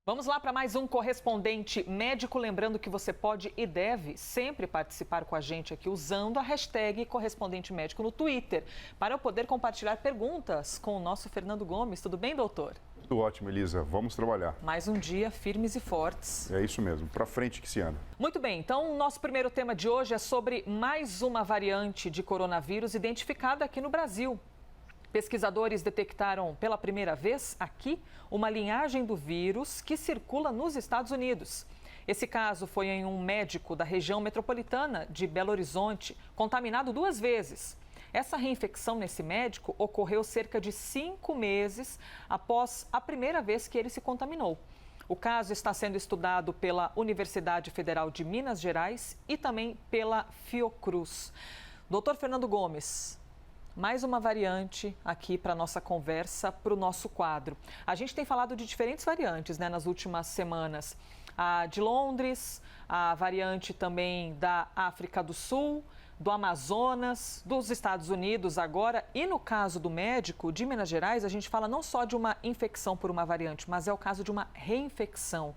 Vamos lá para mais um correspondente médico. Lembrando que você pode e deve sempre participar com a gente aqui usando a hashtag correspondente médico no Twitter, para eu poder compartilhar perguntas com o nosso Fernando Gomes. Tudo bem, doutor? Tudo ótimo, Elisa. Vamos trabalhar. Mais um dia firmes e fortes. É isso mesmo, para frente que se anda. Muito bem, então o nosso primeiro tema de hoje é sobre mais uma variante de coronavírus identificada aqui no Brasil. Pesquisadores detectaram pela primeira vez aqui uma linhagem do vírus que circula nos Estados Unidos. Esse caso foi em um médico da região metropolitana de Belo Horizonte, contaminado 2 vezes. Essa reinfecção nesse médico ocorreu cerca de 5 meses após a primeira vez que ele se contaminou. O caso está sendo estudado pela Universidade Federal de Minas Gerais e também pela Fiocruz. Doutor Fernando Gomes, mais uma variante aqui para a nossa conversa, para o nosso quadro. A gente tem falado de diferentes variantes, nas últimas semanas. A de Londres, a variante também da África do Sul, do Amazonas, dos Estados Unidos agora. E no caso do médico de Minas Gerais, a gente fala não só de uma infecção por uma variante, mas é o caso de uma reinfecção.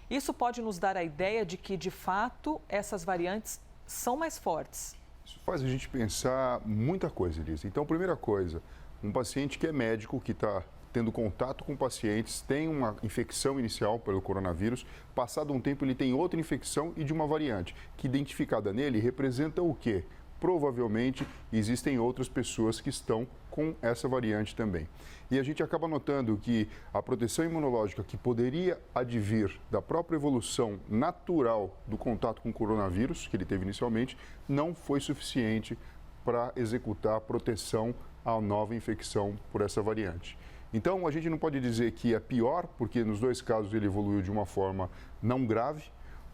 Isso pode nos dar a ideia de que, de fato, essas variantes são mais fortes. Isso faz a gente pensar muita coisa, Elisa. Então, primeira coisa, um paciente que é médico, que está tendo contato com pacientes, tem uma infecção inicial pelo coronavírus, passado um tempo ele tem outra infecção e de uma variante, que identificada nele representa o quê? Provavelmente existem outras pessoas que estão com essa variante também. E a gente acaba notando que a proteção imunológica que poderia advir da própria evolução natural do contato com o coronavírus, que ele teve inicialmente, não foi suficiente para executar a proteção à nova infecção por essa variante. Então, a gente não pode dizer que é pior, porque nos 2 casos ele evoluiu de uma forma não grave.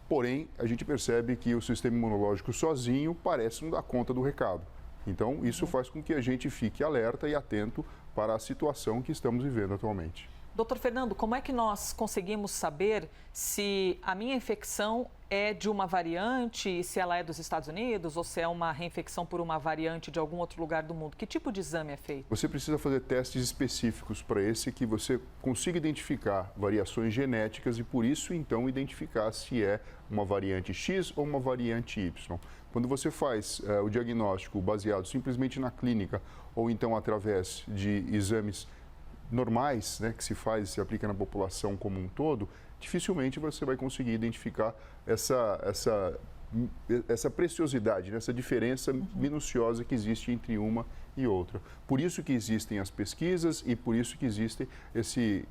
Porém, a gente percebe que o sistema imunológico sozinho parece não dar conta do recado. Então, isso faz com que a gente fique alerta e atento para a situação que estamos vivendo atualmente. Doutor Fernando, como é que nós conseguimos saber se a minha infecção é de uma variante, se ela é dos Estados Unidos ou se é uma reinfecção por uma variante de algum outro lugar do mundo? Que tipo de exame é feito? Você precisa fazer testes específicos para esse que você consiga identificar variações genéticas e, por isso, então, identificar se é uma variante X ou uma variante Y. Quando você faz o diagnóstico baseado simplesmente na clínica ou então através de exames normais, que se faz e se aplica na população como um todo, dificilmente você vai conseguir identificar essa preciosidade, essa diferença minuciosa que existe entre uma e outra. Por isso que existem as pesquisas e por isso que existe esse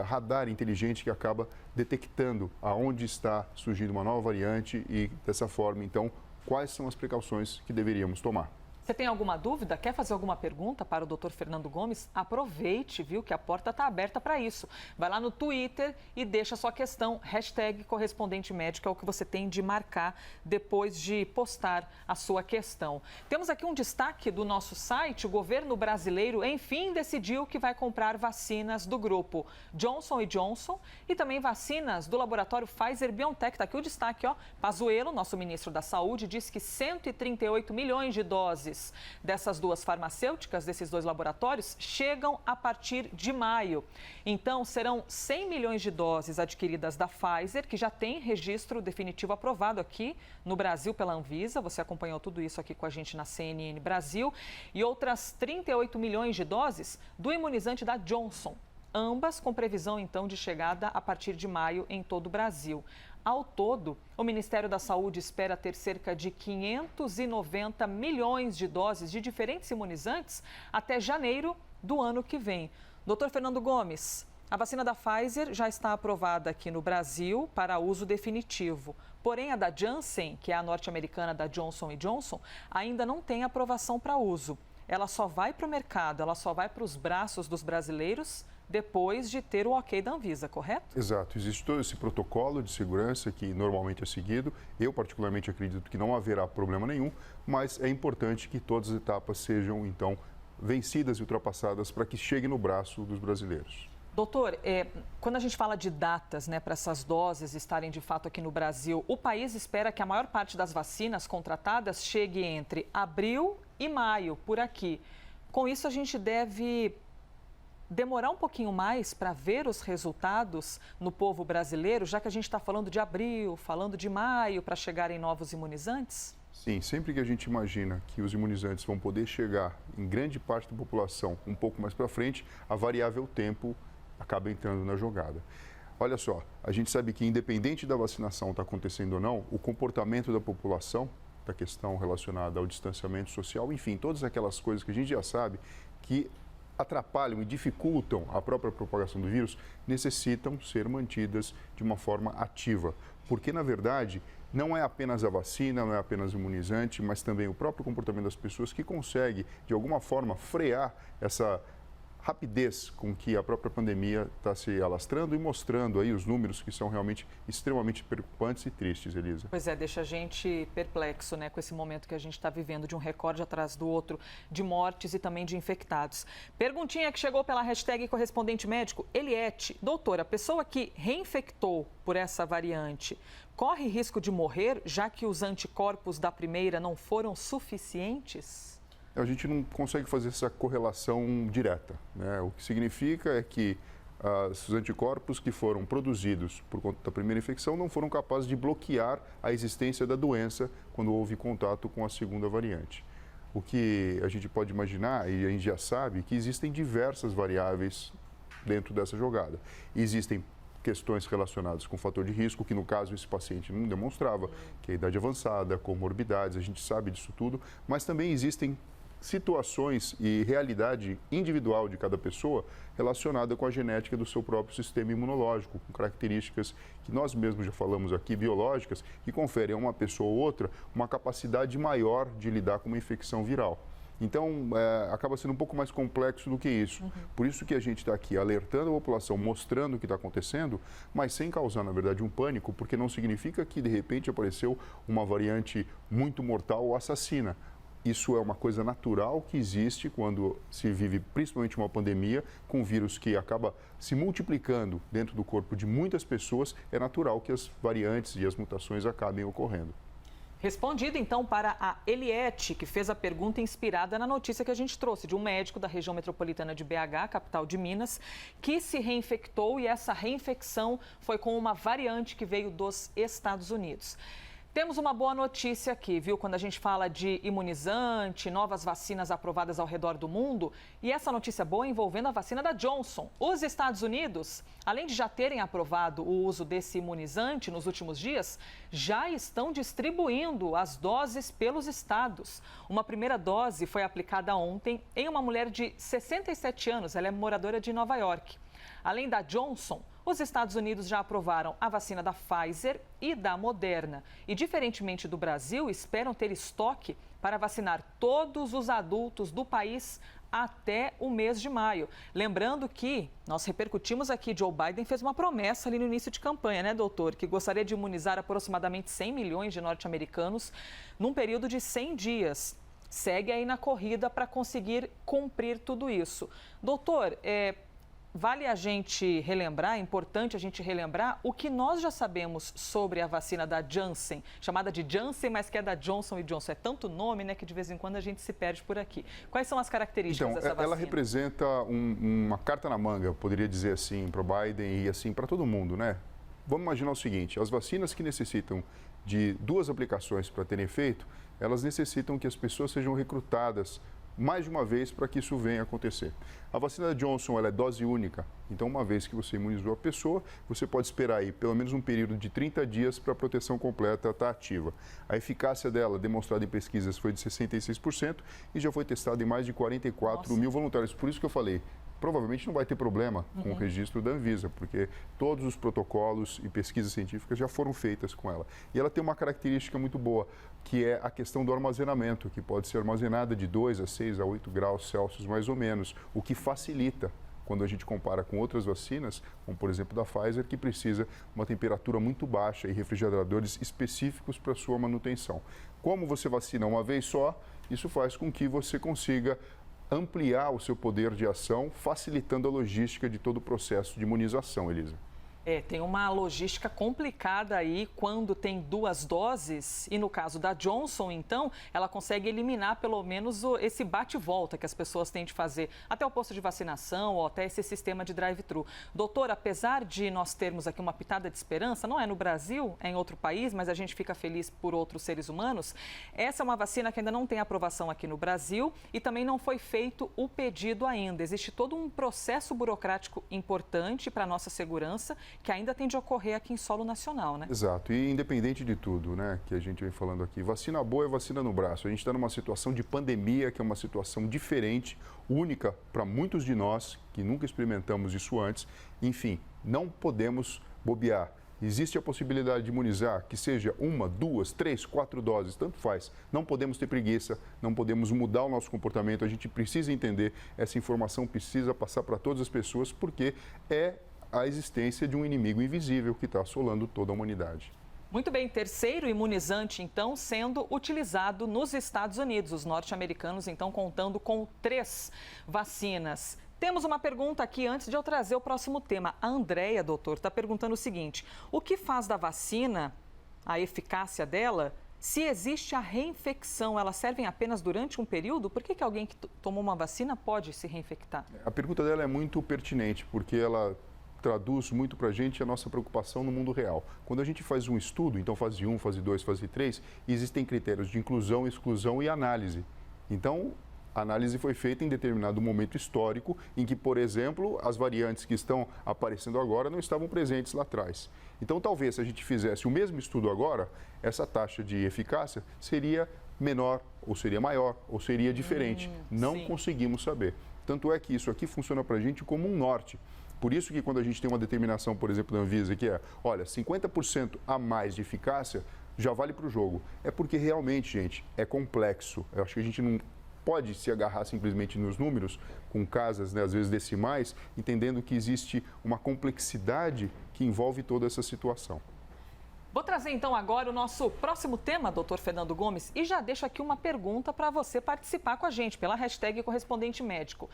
radar inteligente que acaba detectando aonde está surgindo uma nova variante e, dessa forma, então, quais são as precauções que deveríamos tomar. Você tem alguma dúvida? Quer fazer alguma pergunta para o Dr. Fernando Gomes? Aproveite, viu, que a porta está aberta para isso. Vai lá no Twitter e deixa a sua questão. Hashtag correspondente médico é o que você tem de marcar depois de postar a sua questão. Temos aqui um destaque do nosso site. O governo brasileiro, enfim, decidiu que vai comprar vacinas do grupo Johnson & Johnson e também vacinas do laboratório Pfizer-BioNTech. Está aqui o destaque, ó. Pazuello, nosso ministro da Saúde, disse que 138 milhões de doses dessas 2 farmacêuticas, desses 2 laboratórios, chegam a partir de maio. Então, serão 100 milhões de doses adquiridas da Pfizer, que já tem registro definitivo aprovado aqui no Brasil pela Anvisa. Você acompanhou tudo isso aqui com a gente na CNN Brasil. E outras 38 milhões de doses do imunizante da Johnson. Ambas com previsão, então, de chegada a partir de maio em todo o Brasil. Ao todo, o Ministério da Saúde espera ter cerca de 590 milhões de doses de diferentes imunizantes até janeiro do ano que vem. Doutor Fernando Gomes, a vacina da Pfizer já está aprovada aqui no Brasil para uso definitivo. Porém, a da Janssen, que é a norte-americana da Johnson & Johnson, ainda não tem aprovação para uso. Ela só vai para o mercado, ela só vai para os braços dos brasileiros depois de ter o ok da Anvisa, correto? Exato. Existe todo esse protocolo de segurança que normalmente é seguido. Eu, particularmente, acredito que não haverá problema nenhum, mas é importante que todas as etapas sejam, então, vencidas e ultrapassadas para que chegue no braço dos brasileiros. Doutor, quando a gente fala de datas, para essas doses estarem de fato aqui no Brasil, o país espera que a maior parte das vacinas contratadas chegue entre abril e maio, por aqui. Com isso, a gente deve demorar um pouquinho mais para ver os resultados no povo brasileiro, já que a gente está falando de abril, falando de maio, para chegarem novos imunizantes? Sim, sempre que a gente imagina que os imunizantes vão poder chegar em grande parte da população um pouco mais para frente, a variável tempo acaba entrando na jogada. Olha só, a gente sabe que independente da vacinação estar acontecendo ou não, o comportamento da população, da questão relacionada ao distanciamento social, enfim, todas aquelas coisas que a gente já sabe que atrapalham e dificultam a própria propagação do vírus, necessitam ser mantidas de uma forma ativa. Porque, na verdade, não é apenas a vacina, não é apenas o imunizante, mas também o próprio comportamento das pessoas que consegue, de alguma forma, frear essa rapidez com que a própria pandemia está se alastrando e mostrando aí os números que são realmente extremamente preocupantes e tristes, Elisa. Pois é, deixa a gente perplexo, né, com esse momento que a gente está vivendo de um recorde atrás do outro de mortes e também de infectados. Perguntinha que chegou pela hashtag correspondente médico, Eliette. Doutor, a pessoa que reinfectou por essa variante corre risco de morrer, já que os anticorpos da primeira não foram suficientes? A gente não consegue fazer essa correlação direta, né? O que significa é que os anticorpos que foram produzidos por conta da primeira infecção não foram capazes de bloquear a existência da doença quando houve contato com a segunda variante. O que a gente pode imaginar, e a gente já sabe, que existem diversas variáveis dentro dessa jogada. Existem questões relacionadas com o fator de risco, que no caso esse paciente não demonstrava, que é a idade avançada, comorbidades, a gente sabe disso tudo, mas também existem situações e realidade individual de cada pessoa relacionada com a genética do seu próprio sistema imunológico, com características que nós mesmos já falamos aqui, biológicas, que conferem a uma pessoa ou outra uma capacidade maior de lidar com uma infecção viral. Então, acaba sendo um pouco mais complexo do que isso. Por isso que a gente está aqui alertando a população, mostrando o que está acontecendo, mas sem causar, na verdade, um pânico, porque não significa que, de repente, apareceu uma variante muito mortal ou assassina. Isso é uma coisa natural que existe quando se vive principalmente uma pandemia com um vírus que acaba se multiplicando dentro do corpo de muitas pessoas. É natural que as variantes e as mutações acabem ocorrendo. Respondido, então, para a Eliette, que fez a pergunta inspirada na notícia que a gente trouxe de um médico da região metropolitana de BH, capital de Minas, que se reinfectou e essa reinfecção foi com uma variante que veio dos Estados Unidos. Temos uma boa notícia aqui, viu? Quando a gente fala de imunizante, novas vacinas aprovadas ao redor do mundo. E essa notícia boa envolvendo a vacina da Johnson. Os Estados Unidos, além de já terem aprovado o uso desse imunizante nos últimos dias, já estão distribuindo as doses pelos estados. Uma primeira dose foi aplicada ontem em uma mulher de 67 anos. Ela é moradora de Nova York. Além da Johnson, os Estados Unidos já aprovaram a vacina da Pfizer e da Moderna. E, diferentemente do Brasil, esperam ter estoque para vacinar todos os adultos do país até o mês de maio. Lembrando que nós repercutimos aqui, Joe Biden fez uma promessa ali no início de campanha, né, doutor? Que gostaria de imunizar aproximadamente 100 milhões de norte-americanos num período de 100 dias. Segue aí na corrida para conseguir cumprir tudo isso. Doutor, vale a gente relembrar, é importante a gente relembrar o que nós já sabemos sobre a vacina da Janssen, chamada de Janssen, mas que é da Johnson & Johnson. É tanto nome, né, que de vez em quando a gente se perde por aqui. Quais são as características dessa vacina? Ela representa uma carta na manga, eu poderia dizer assim, para o Biden e assim para todo mundo, né? Vamos imaginar o seguinte, as vacinas que necessitam de 2 aplicações para terem efeito, elas necessitam que as pessoas sejam recrutadas mais de uma vez para que isso venha a acontecer. A vacina da Johnson ela é dose única, então uma vez que você imunizou a pessoa, você pode esperar aí pelo menos um período de 30 dias para a proteção completa estar ativa. A eficácia dela, demonstrada em pesquisas, foi de 66% e já foi testada em mais de 44 mil voluntários. Por isso que eu falei, provavelmente não vai ter problema com o registro da Anvisa, porque todos os protocolos e pesquisas científicas já foram feitas com ela. E ela tem uma característica muito boa, que é a questão do armazenamento, que pode ser armazenada de 2 a 6 a 8 graus Celsius, mais ou menos, o que facilita quando a gente compara com outras vacinas, como por exemplo da Pfizer, que precisa uma temperatura muito baixa e refrigeradores específicos para sua manutenção. Como você vacina uma vez só, isso faz com que você consiga ampliar o seu poder de ação, facilitando a logística de todo o processo de imunização, Elisa. Tem uma logística complicada aí quando tem 2 doses e no caso da Johnson, então, ela consegue eliminar pelo menos esse bate-volta que as pessoas têm de fazer até o posto de vacinação ou até esse sistema de drive-thru. Doutor, apesar de nós termos aqui uma pitada de esperança, não é no Brasil, é em outro país, mas a gente fica feliz por outros seres humanos, essa é uma vacina que ainda não tem aprovação aqui no Brasil e também não foi feito o pedido ainda. Existe todo um processo burocrático importante para a nossa segurança que ainda tem de ocorrer aqui em solo nacional, né? Exato, e independente de tudo, né, que a gente vem falando aqui, vacina boa é vacina no braço. A gente está numa situação de pandemia, que é uma situação diferente, única para muitos de nós, que nunca experimentamos isso antes. Enfim, não podemos bobear. Existe a possibilidade de imunizar, que seja 1, 2, 3, 4 doses, tanto faz. Não podemos ter preguiça, não podemos mudar o nosso comportamento. A gente precisa entender, essa informação precisa passar para todas as pessoas, porque é a existência de um inimigo invisível que está assolando toda a humanidade. Muito bem, terceiro imunizante, então, sendo utilizado nos Estados Unidos. Os norte-americanos, então, contando com 3 vacinas. Temos uma pergunta aqui antes de eu trazer o próximo tema. A Andréia, doutor, está perguntando o seguinte: o que faz da vacina, a eficácia dela, se existe a reinfecção? Elas servem apenas durante um período? Por que alguém que tomou uma vacina pode se reinfectar? A pergunta dela é muito pertinente, porque ela traduz muito para a gente a nossa preocupação no mundo real. Quando a gente faz um estudo, então fase 1, fase 2, fase 3, existem critérios de inclusão, exclusão e análise. Então, a análise foi feita em determinado momento histórico em que, por exemplo, as variantes que estão aparecendo agora não estavam presentes lá atrás. Então, talvez, se a gente fizesse o mesmo estudo agora, essa taxa de eficácia seria menor, ou seria maior, ou seria diferente. Não conseguimos saber. Tanto é que isso aqui funciona para a gente como um norte. Por isso que quando a gente tem uma determinação, por exemplo, da Anvisa, que é, olha, 50% a mais de eficácia, já vale para o jogo. É porque realmente, gente, é complexo. Eu acho que a gente não pode se agarrar simplesmente nos números, com casas, né, às vezes decimais, entendendo que existe uma complexidade que envolve toda essa situação. Vou trazer então agora o nosso próximo tema, doutor Fernando Gomes, e já deixo aqui uma pergunta para você participar com a gente pela hashtag Correspondente Médico.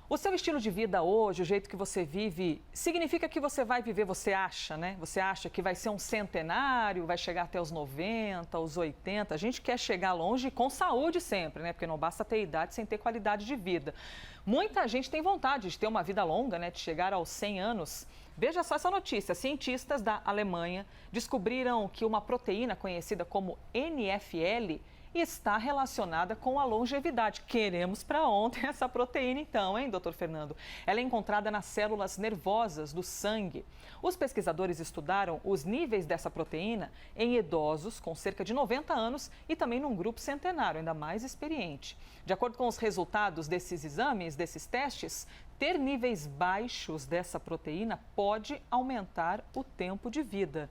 O seu estilo de vida hoje, o jeito que você vive, significa que você vai viver, você acha, né? Você acha que vai ser um centenário, vai chegar até os 90, os 80. A gente quer chegar longe com saúde sempre, né? Porque não basta ter idade sem ter qualidade de vida. Muita gente tem vontade de ter uma vida longa, né? De chegar aos 100 anos. Veja só essa notícia. Cientistas da Alemanha descobriram que uma proteína conhecida como NFL está relacionada com a longevidade. Queremos para ontem essa proteína então, hein, doutor Fernando? Ela é encontrada nas células nervosas do sangue. Os pesquisadores estudaram os níveis dessa proteína em idosos com cerca de 90 anos e também num grupo centenário, ainda mais experiente. De acordo com os resultados desses exames, desses testes, ter níveis baixos dessa proteína pode aumentar o tempo de vida.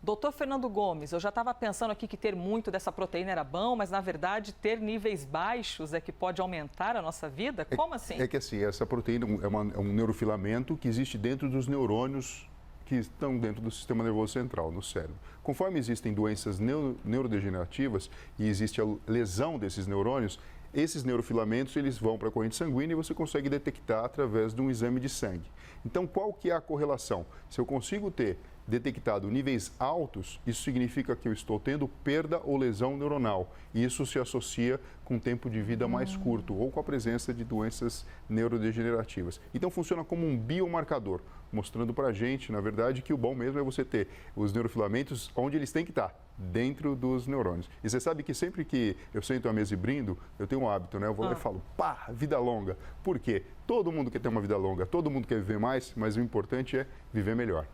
Doutor Fernando Gomes, eu já estava pensando aqui que ter muito dessa proteína era bom, mas na verdade ter níveis baixos é que pode aumentar a nossa vida? Como assim? É que assim, essa proteína é um neurofilamento que existe dentro dos neurônios que estão dentro do sistema nervoso central, no cérebro. Conforme existem doenças neurodegenerativas e existe a lesão desses neurônios, esses neurofilamentos eles vão para a corrente sanguínea e você consegue detectar através de um exame de sangue. Então, qual que é a correlação? Se eu consigo ter detectado níveis altos, isso significa que eu estou tendo perda ou lesão neuronal. E isso se associa com um tempo de vida mais curto ou com a presença de doenças neurodegenerativas. Então, funciona como um biomarcador, mostrando para a gente, na verdade, que o bom mesmo é você ter os neurofilamentos onde eles têm que estar, dentro dos neurônios. E você sabe que sempre que eu sento à mesa e brindo, eu tenho um hábito, né? Eu vou lá e falo, pá, vida longa. Por quê? Todo mundo quer ter uma vida longa, todo mundo quer viver mais, mas o importante é viver melhor.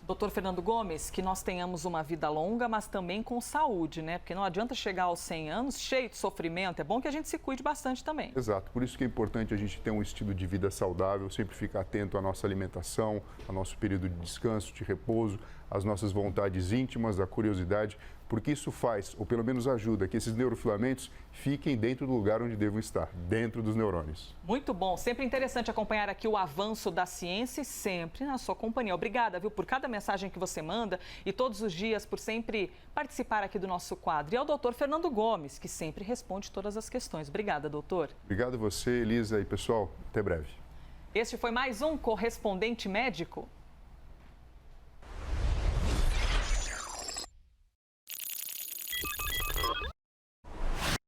Doutor Fernando Gomes, que nós tenhamos uma vida longa, mas também com saúde, né? Porque não adianta chegar aos 100 anos cheio de sofrimento. É bom que a gente se cuide bastante também. Exato. Por isso que é importante a gente ter um estilo de vida saudável, sempre ficar atento à nossa alimentação, ao nosso período de descanso, de repouso, às nossas vontades íntimas, à curiosidade, porque isso faz, ou pelo menos ajuda, que esses neurofilamentos fiquem dentro do lugar onde devem estar, dentro dos neurônios. Muito bom. Sempre interessante acompanhar aqui o avanço da ciência e sempre na sua companhia. Obrigada, viu, por cada mensagem que você manda e todos os dias por sempre participar aqui do nosso quadro. E ao doutor Fernando Gomes, que sempre responde todas as questões. Obrigada, doutor. Obrigado a você, Elisa, e pessoal, até breve. Este foi mais um Correspondente Médico.